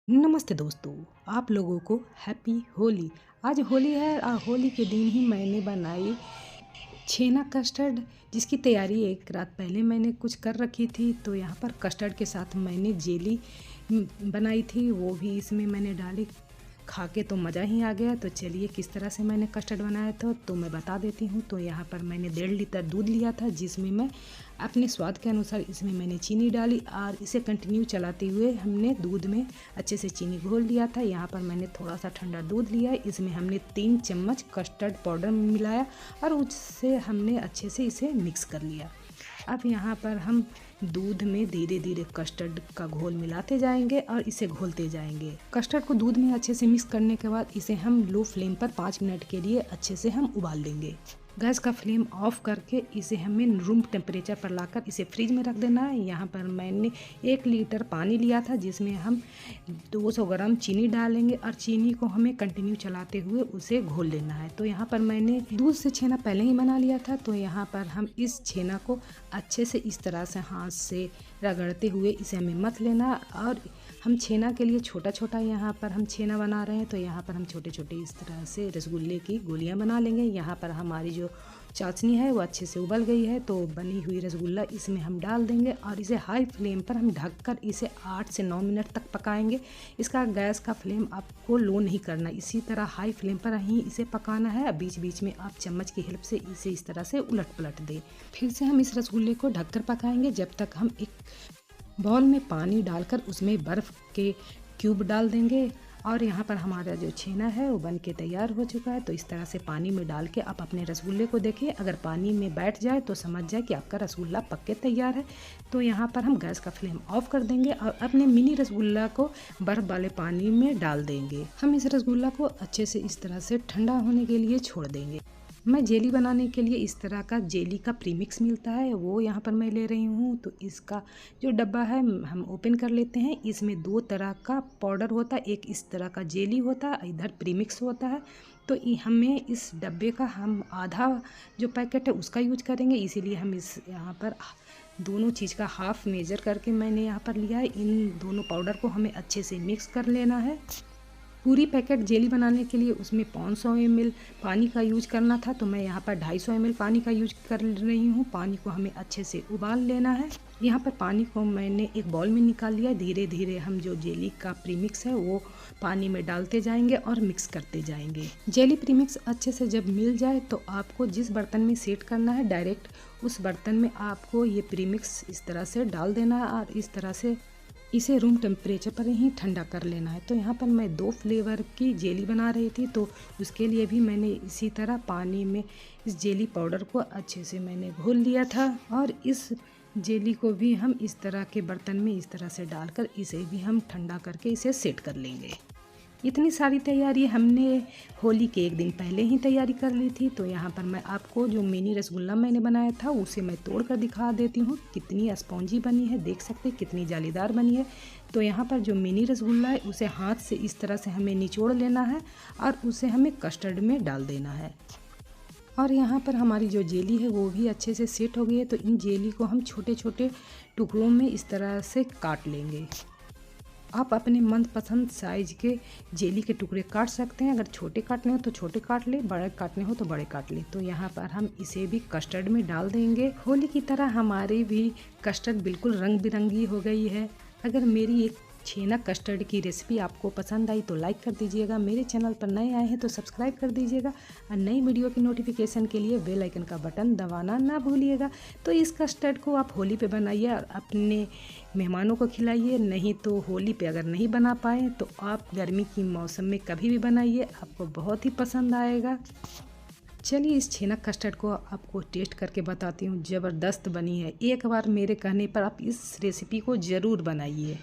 नमस्ते दोस्तों, आप लोगों को हैप्पी होली। आज होली है और होली के दिन ही मैंने बनाई छेना कस्टर्ड, जिसकी तैयारी एक रात पहले मैंने कुछ कर रखी थी। तो यहाँ पर कस्टर्ड के साथ मैंने जेली बनाई थी, वो भी इसमें मैंने डाली। खा के तो मज़ा ही आ गया। तो चलिए किस तरह से मैंने कस्टर्ड बनाया था तो मैं बता देती हूँ। तो यहाँ पर मैंने 1.5 लीटर दूध लिया था, जिसमें मैं अपने स्वाद के अनुसार इसमें मैंने चीनी डाली और इसे कंटिन्यू चलाते हुए हमने दूध में अच्छे से चीनी घोल लिया था। यहाँ पर मैंने थोड़ा सा ठंडा दूध लिया, इसमें हमने 3 चम्मच कस्टर्ड पाउडर मिलाया और उससे हमने अच्छे से इसे मिक्स कर लिया। अब यहाँ पर हम दूध में धीरे धीरे कस्टर्ड का घोल मिलाते जाएंगे और इसे घोलते जाएंगे। कस्टर्ड को दूध में अच्छे से मिक्स करने के बाद इसे हम लो फ्लेम पर 5 मिनट के लिए अच्छे से हम उबाल लेंगे। गैस का फ्लेम ऑफ करके इसे हमें रूम टेम्परेचर पर लाकर इसे फ्रिज में रख देना है। यहाँ पर मैंने 1 लीटर पानी लिया था, जिसमें हम 200 ग्राम चीनी डालेंगे और चीनी को हमें कंटिन्यू चलाते हुए उसे घोल लेना है। तो यहाँ पर मैंने दूध से छेना पहले ही बना लिया था। तो यहाँ पर हम इस छेना को अच्छे से इस तरह से हाथ से रगड़ते हुए इसे हमें मथ लेना। और हम छेना के लिए छोटा छोटा यहाँ पर हम छेना बना रहे हैं। तो यहाँ पर हम छोटे छोटे इस तरह से रसगुल्ले की गोलियाँ बना लेंगे। यहाँ पर हमारी जो चाशनी है वो अच्छे से उबल गई है, तो बनी हुई रसगुल्ला इसमें हम डाल देंगे और इसे हाई फ्लेम पर हम ढककर इसे 8 से 9 मिनट तक पकाएंगे। इसका गैस का फ्लेम आपको लो नहीं करना, इसी तरह हाई फ्लेम पर ही इसे पकाना है। बीच बीच में आप चम्मच की हेल्प से इसे इस तरह से उलट पलट दें। फिर से हम इस रसगुल्ले को ढककर पकाएंगे जब तक हम एक बाउल में पानी डालकर उसमें बर्फ़ के क्यूब डाल देंगे। और यहाँ पर हमारा जो छेना है वो बन के तैयार हो चुका है। तो इस तरह से पानी में डाल के आप अपने रसगुल्ले को देखिए, अगर पानी में बैठ जाए तो समझ जाए कि आपका रसगुल्ला पक के तैयार है। तो यहाँ पर हम गैस का फ्लेम ऑफ कर देंगे और अपने मिनी रसगुल्ला को बर्फ़ वाले पानी में डाल देंगे। हम इस रसगुल्ला को अच्छे से इस तरह से ठंडा होने के लिए छोड़ देंगे। मैं जेली बनाने के लिए इस तरह का जेली का प्रीमिक्स मिलता है, वो यहाँ पर मैं ले रही हूँ। तो इसका जो डब्बा है हम ओपन कर लेते हैं। इसमें 2 तरह का पाउडर होता है, एक इस तरह का जेली होता है, इधर प्रीमिक्स होता है। तो हमें इस डब्बे का हम आधा जो पैकेट है उसका यूज करेंगे, इसीलिए हम इस यहाँ पर दोनों चीज़ का हाफ मेजर करके मैंने यहाँ पर लिया है। इन दोनों पाउडर को हमें अच्छे से मिक्स कर लेना है। पूरी पैकेट जेली बनाने के लिए उसमें 500 ml पानी का यूज करना था, तो मैं यहाँ पर 250 ml पानी का यूज कर रही हूँ। पानी को हमें अच्छे से उबाल लेना है। यहाँ पर पानी को मैंने एक बाउल में निकाल लिया। धीरे धीरे हम जो जेली का प्रीमिक्स है वो पानी में डालते जाएंगे और मिक्स करते जाएंगे। जेली प्रीमिक्स अच्छे से जब मिल जाए तो आपको जिस बर्तन में सेट करना है डायरेक्ट उस बर्तन में आपको ये प्रीमिक्स इस तरह से डाल देना है और इस तरह से इसे रूम टेम्परेचर पर ही ठंडा कर लेना है। तो यहाँ पर मैं 2 फ्लेवर की जेली बना रही थी, तो उसके लिए भी मैंने इसी तरह पानी में इस जेली पाउडर को अच्छे से मैंने घोल लिया था। और इस जेली को भी हम इस तरह के बर्तन में इस तरह से डालकर इसे भी हम ठंडा करके इसे सेट कर लेंगे। इतनी सारी तैयारी हमने होली के एक दिन पहले ही तैयारी कर ली थी। तो यहाँ पर मैं आपको जो मिनी रसगुल्ला मैंने बनाया था उसे मैं तोड़ कर दिखा देती हूँ, कितनी स्पॉन्जी बनी है, देख सकते हैं कितनी जालीदार बनी है। तो यहाँ पर जो मिनी रसगुल्ला है उसे हाथ से इस तरह से हमें निचोड़ लेना है और उसे हमें कस्टर्ड में डाल देना है। और यहाँ पर हमारी जो जेली है वो भी अच्छे से सेट हो गई है। तो इन जेली को हम छोटे छोटे टुकड़ों में इस तरह से काट लेंगे। आप अपने मनपसंद साइज के जेली के टुकड़े काट सकते हैं, अगर छोटे काटने हो तो छोटे काट ले, बड़े काटने हो तो बड़े काट ले। तो यहाँ पर हम इसे भी कस्टर्ड में डाल देंगे। होली की तरह हमारी भी कस्टर्ड बिल्कुल रंग बिरंगी हो गई है। अगर मेरी एक छेना कस्टर्ड की रेसिपी आपको पसंद आई तो लाइक कर दीजिएगा। मेरे चैनल पर नए आए हैं तो सब्सक्राइब कर दीजिएगा और नई वीडियो की नोटिफिकेशन के लिए बेल आइकन का बटन दबाना ना भूलिएगा। तो इस कस्टर्ड को आप होली पे बनाइए और अपने मेहमानों को खिलाइए। नहीं तो होली पे अगर नहीं बना पाए तो आप गर्मी की मौसम में कभी भी बनाइए, आपको बहुत ही पसंद आएगा। चलिए इस छेना कस्टर्ड को आपको टेस्ट करके बताती हूँ, ज़बरदस्त बनी है। एक बार मेरे कहने पर आप इस रेसिपी को ज़रूर बनाइए।